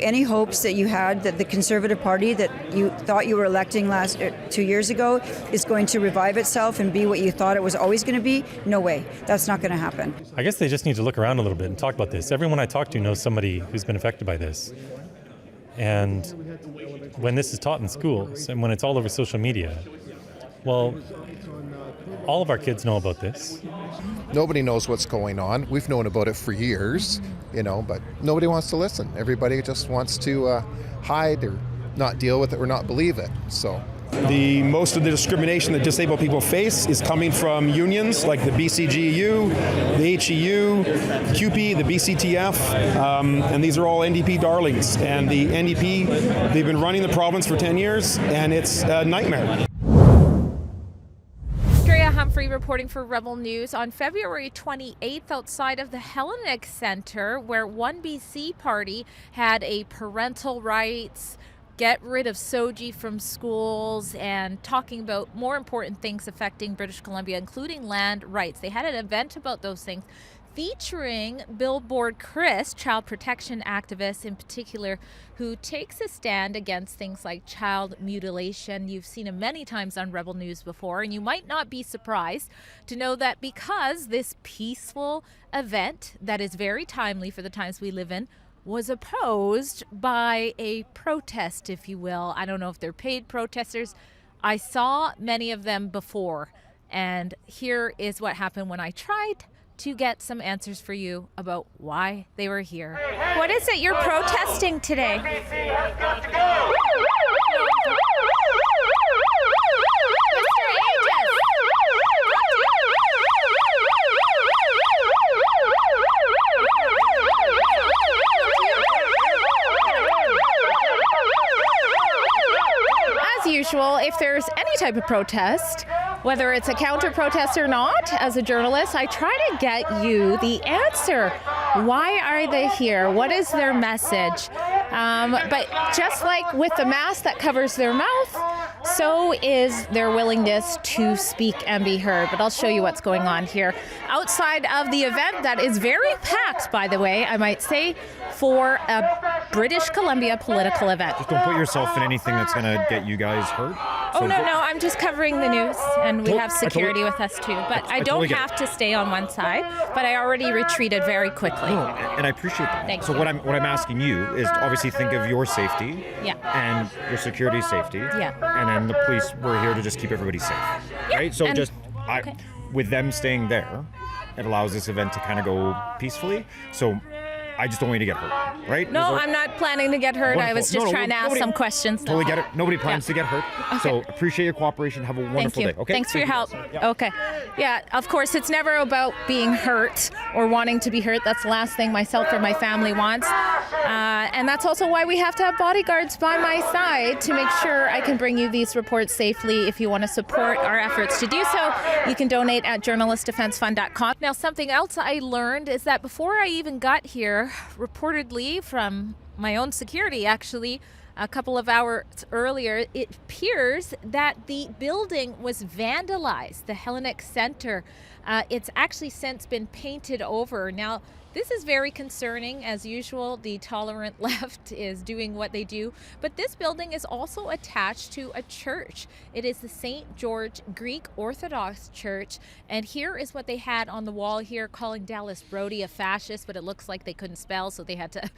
Any hopes that you had that the Conservative Party that you thought you were electing 2 years ago is going to revive itself and be what you thought it was always going to be? No way. That's not going to happen. I guess they just need to look around a little bit and talk about this. Everyone I talk to knows somebody who's been affected by this. And when this is taught in schools and when it's all over social media, well, all of our kids know about this. Nobody knows what's going on. We've known about it for years, but nobody wants to listen. Everybody just wants to hide or not deal with it or not believe it. So most of the discrimination that disabled people face is coming from unions like the BCGEU, the HEU, CUPE, the BCTF, and these are all NDP darlings. And the NDP, they've been running the province for 10 years, and it's a nightmare. Drea Humphrey reporting for Rebel News on February 28th outside of the Hellenic Center, where OneBC party had a parental rights, get rid of SOGI from schools, and talking about more important things affecting British Columbia, including land rights. They had an event about those things featuring Billboard Chris, child protection activist in particular, who takes a stand against things like child mutilation. You've seen him many times on Rebel News before, and you might not be surprised to know that because this peaceful event that is very timely for the times we live in was opposed by a protest, if you will. I don't know if they're paid protesters. I saw many of them before, and here is what happened when I tried to get some answers for you about why they were here. What is it you're protesting today? As usual, if there's any type of protest, whether it's a counter protest or not, as a journalist, I try to get you the answer. Why are they here? What is their message? But just like with the mask that covers their mouth, so is their willingness to speak and be heard. But I'll show you what's going on here. Outside of the event that is very packed, by the way, I might say, for a British Columbia political event. Just don't put yourself in anything that's going to get you guys hurt. Oh, no, I'm just covering the news, and we have security with us too. But I don't have to stay on one side, but I already retreated very quickly. No, and I appreciate that. Thank you. What I'm asking you is to obviously think of your safety and your security safety. Yeah. And then the police were here to just keep everybody safe. Right? So with them staying there, it allows this event to kind of go peacefully. So I just don't want you to get hurt, right? No, I'm not planning to get hurt. Wonderful. I was just trying to ask some questions. Totally get it. Nobody plans to get hurt. Okay. So appreciate your cooperation. Have a wonderful day. Okay. Thanks for your help. Okay. Yeah, of course, it's never about being hurt or wanting to be hurt. That's the last thing myself or my family wants. And that's also why we have to have bodyguards by my side to make sure I can bring you these reports safely. If you want to support our efforts to do so, you can donate at journalistdefensefund.com. Now, something else I learned is that before I even got here, reportedly from my own security, actually, a couple of hours earlier, it appears that the building was vandalized, the Hellenic Center. It's actually since been painted over. Now, this is very concerning. As usual, the tolerant left is doing what they do. But this building is also attached to a church. It is the St. George Greek Orthodox Church. And here is what they had on the wall here, calling Dallas Brody a fascist, but it looks like they couldn't spell, so they had to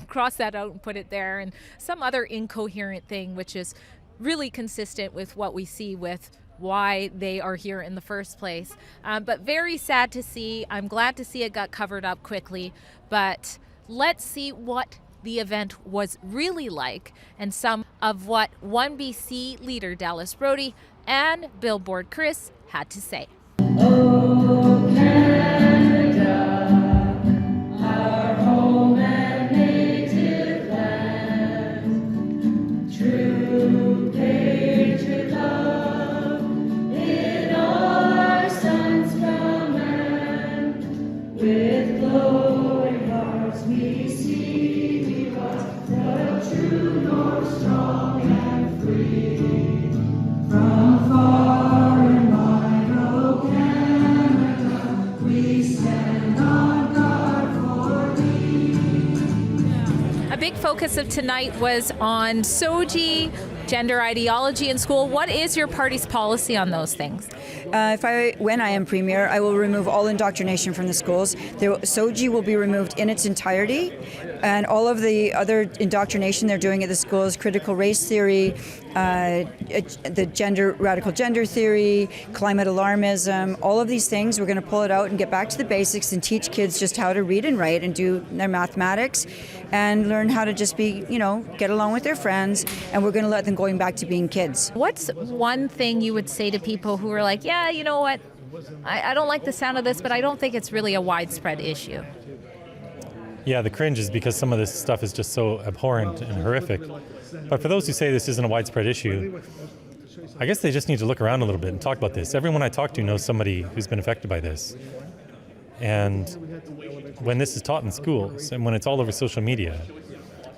cross that out and put it there. And some other incoherent thing, which is really consistent with what we see with why they are here in the first place. But very sad to see. I'm glad to see it got covered up quickly. But let's see what the event was really like and some of what OneBC leader Dallas Brody and Billboard Chris had to say. Oh, Canada, our home and native land, true patriot love. With glowing hearts we see because the true north strong and free. From far and wide, oh Canada, we stand on guard for thee. A big focus focus of tonight was on SOGI, gender ideology in school. What is your party's policy on those things? When I am premier, I will remove all indoctrination from the schools. SOGI will be removed in its entirety, and all of the other indoctrination they're doing at the schools, critical race theory, the radical gender theory, climate alarmism, all of these things, we're going to pull it out and get back to the basics and teach kids just how to read and write and do their mathematics and learn how to just be, get along with their friends, and we're going to let them going back to being kids. What's one thing you would say to people who are like, yeah, you know what, I don't like the sound of this, but I don't think it's really a widespread issue? Yeah, the cringe is because some of this stuff is just so abhorrent and horrific. But for those who say this isn't a widespread issue, I guess they just need to look around a little bit and talk about this. Everyone I talk to knows somebody who's been affected by this. And when this is taught in schools and when it's all over social media,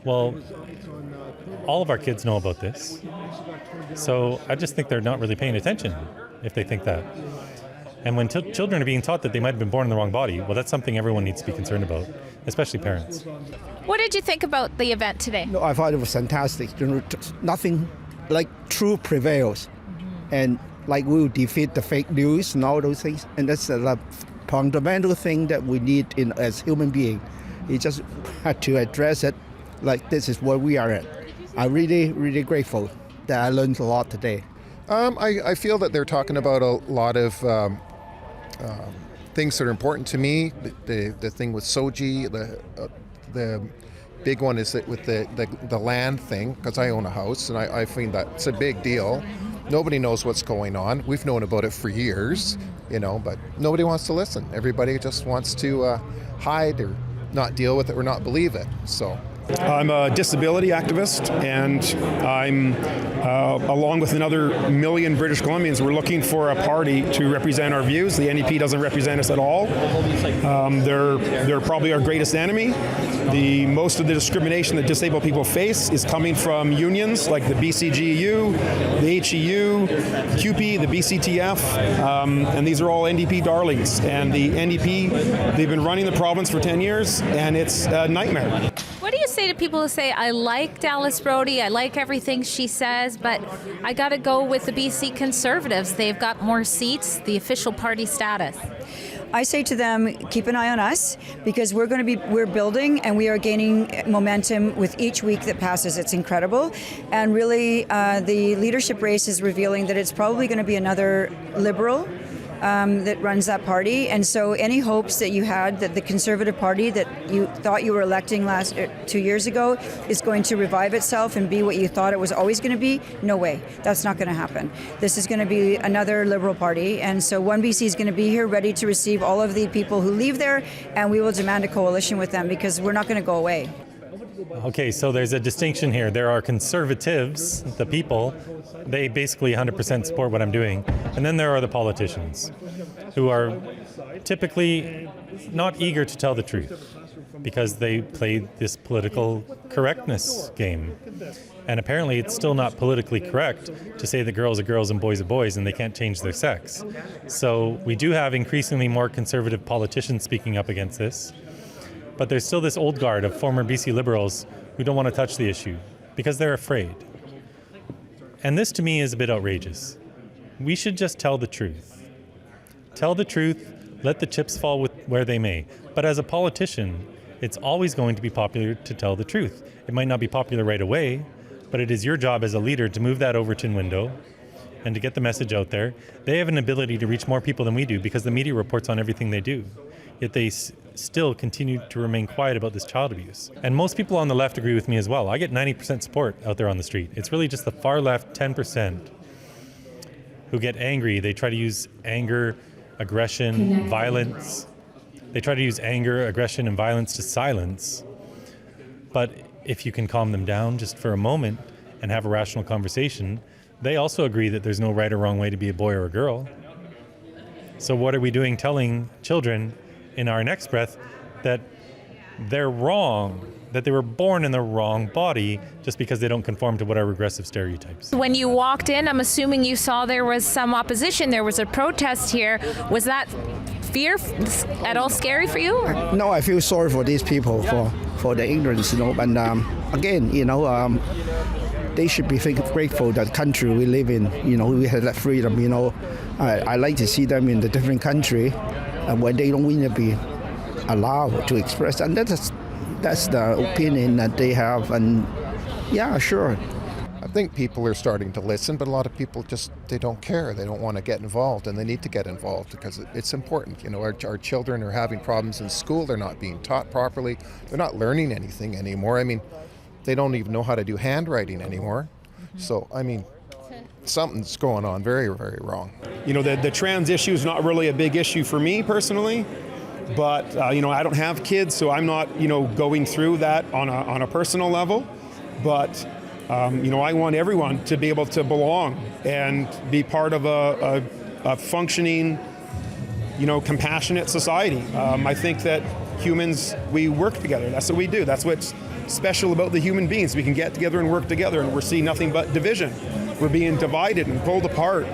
well, all of our kids know about this. So I just think they're not really paying attention if they think that. And when children are being taught that they might have been born in the wrong body, well, that's something everyone needs to be concerned about, especially parents. What did you think about the event today? No, I thought it was fantastic. Nothing like truth prevails. And like we will defeat the fake news and all those things. And that's the fundamental thing that we need as human beings. You just have to address it like this is where we are at. I'm really, really grateful that I learned a lot today. I feel that they're talking about a lot of things that are important to me. The thing with SOGI, the big one is that with the land thing, because I own a house, and I find that it's a big deal. Nobody knows what's going on. We've known about it for years, but nobody wants to listen. Everybody just wants to hide or not deal with it or not believe it. So. I'm a disability activist, and I'm, along with another million British Columbians, we're looking for a party to represent our views. The NDP doesn't represent us at all. They're probably our greatest enemy. Most of the discrimination that disabled people face is coming from unions like the BCGEU, the HEU, CUPE, the BCTF, and these are all NDP darlings. And the NDP, they've been running the province for 10 years, and it's a nightmare. What do you say to people who say, I like Dallas Brody, I like everything she says, but I got to go with the BC Conservatives. They've got more seats, the official party status. I say to them, keep an eye on us, because we're building and we are gaining momentum with each week that passes. It's incredible. And really, the leadership race is revealing that it's probably going to be another Liberal that runs that party. And so any hopes that you had that the Conservative Party that you thought you were electing 2 years ago is going to revive itself and be what you thought it was always going to be, no way. That's not going to happen. This is going to be another Liberal Party. And so OneBC is going to be here ready to receive all of the people who leave there, and we will demand a coalition with them because we're not going to go away. Okay, so there's a distinction here. There are conservatives, the people, they basically 100% support what I'm doing. And then there are the politicians who are typically not eager to tell the truth because they play this political correctness game. And apparently it's still not politically correct to say that girls are girls and boys are boys and they can't change their sex. So we do have increasingly more conservative politicians speaking up against this. But there's still this old guard of former BC Liberals who don't want to touch the issue because they're afraid. And this to me is a bit outrageous. We should just tell the truth. Tell the truth, let the chips fall where they may. But as a politician, it's always going to be popular to tell the truth. It might not be popular right away, but it is your job as a leader to move that Overton window and to get the message out there. They have an ability to reach more people than we do because the media reports on everything they do. Yet they still continue to remain quiet about this child abuse. And most people on the left agree with me as well. I get 90% support out there on the street. It's really just the far left 10% who get angry. They try to use anger, aggression, violence. They try to use anger, aggression, and violence to silence. But if you can calm them down just for a moment and have a rational conversation, they also agree that there's no right or wrong way to be a boy or a girl. So what are we doing telling children in our next breath that they're wrong, that they were born in the wrong body just because they don't conform to what are regressive stereotypes? When you walked in, I'm assuming you saw there was some opposition. There was a protest here. Was that fear at all scary for you? No, I feel sorry for these people for the ignorance, But again, they should be grateful that country we live in. We have that freedom. I like to see them in the different country, where they don't want to be allowed to express, and that's the opinion that they have. And yeah, sure. I think people are starting to listen, but a lot of people they don't care. They don't want to get involved, and they need to get involved because it's important. Our children are having problems in school. They're not being taught properly. They're not learning anything anymore. I mean, they don't even know how to do handwriting anymore. So, I mean, something's going on very, very wrong. The trans issue is not really a big issue for me personally, but I don't have kids, so I'm not going through that on a personal level. But I want everyone to be able to belong and be part of a functioning, compassionate society. I think that humans, we work together. That's what we do. That's what's special about the human beings. We can get together and work together, and we're seeing nothing but division. We're being divided and pulled apart.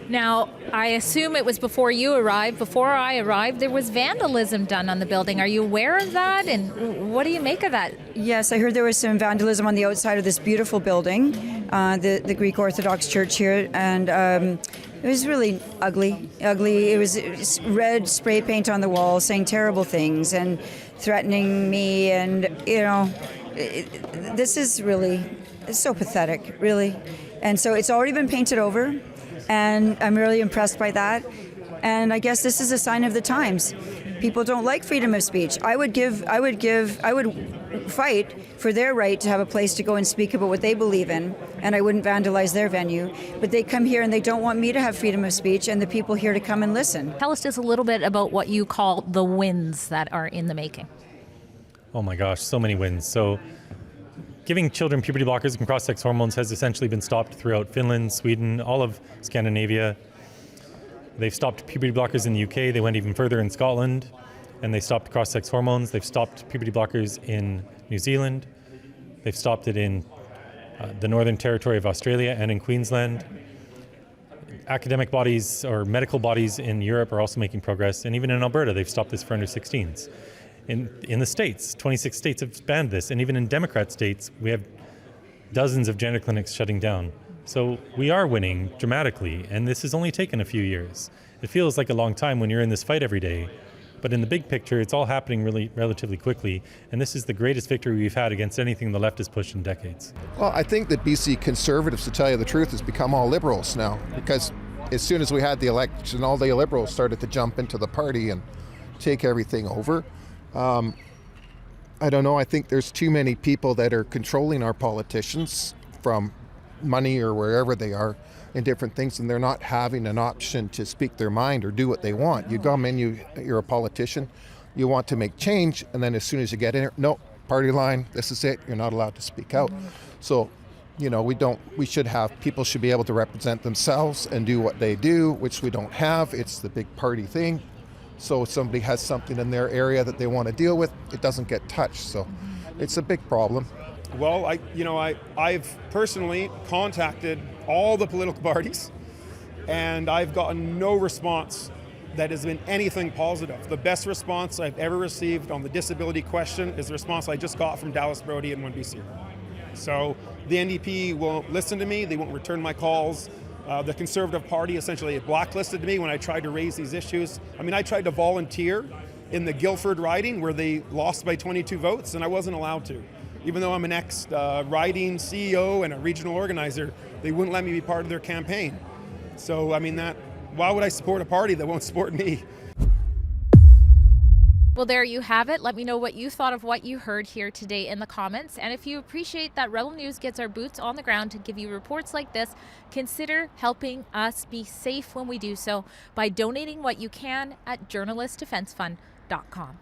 Now, I assume it was before you arrived. Before I arrived, there was vandalism done on the building. Are you aware of that? And what do you make of that? Yes, I heard there was some vandalism on the outside of this beautiful building, the Greek Orthodox Church here, and it was really ugly. It was red spray paint on the wall saying terrible things and threatening me, and this is really so pathetic, really. And so it's already been painted over, and I'm really impressed by that. And I guess this is a sign of the times. People don't like freedom of speech. I would fight for their right to have a place to go and speak about what they believe in, and I wouldn't vandalize their venue. But they come here and they don't want me to have freedom of speech and the people here to come and listen. Tell us just a little bit about what you call the wins that are in the making. Oh my gosh, so many wins. So giving children puberty blockers and cross-sex hormones has essentially been stopped throughout Finland, Sweden, all of Scandinavia. They've stopped puberty blockers in the UK. They went even further in Scotland, and they stopped cross-sex hormones. They've stopped puberty blockers in New Zealand. They've stopped it in the Northern Territory of Australia and in Queensland. Academic bodies or medical bodies in Europe are also making progress, and even in Alberta, they've stopped this for under 16s. In the states, 26 states have banned this, and even in Democrat states, we have dozens of gender clinics shutting down. So we are winning dramatically, and this has only taken a few years. It feels like a long time when you're in this fight every day, but in the big picture, it's all happening really relatively quickly, and this is the greatest victory we've had against anything the left has pushed in decades. Well, I think that BC Conservatives, to tell you the truth, has become all Liberals now, because as soon as we had the election, all the Liberals started to jump into the party and take everything over. I don't know, I think there's too many people that are controlling our politicians from money or wherever they are in different things, and they're not having an option to speak their mind or do what they want. You come in, you're a politician, you want to make change, and then as soon as you get in here, no, party line, this is it, you're not allowed to speak out. So, people should be able to represent themselves and do what they do, which we don't have. It's the big party thing. So if somebody has something in their area that they want to deal with, it doesn't get touched. So it's a big problem. Well, I've personally contacted all the political parties, and I've gotten no response that has been anything positive. The best response I've ever received on the disability question is the response I just got from Dallas Brody and OneBC. So the NDP won't listen to me, they won't return my calls. The Conservative Party essentially blacklisted me when I tried to raise these issues. I mean, I tried to volunteer in the Guildford riding where they lost by 22 votes, and I wasn't allowed to. Even though I'm an ex-riding CEO and a regional organizer, they wouldn't let me be part of their campaign. So, I mean, why would I support a party that won't support me? Well, there you have it. Let me know what you thought of what you heard here today in the comments. And if you appreciate that Rebel News gets our boots on the ground to give you reports like this, consider helping us be safe when we do so by donating what you can at journalistdefensefund.com.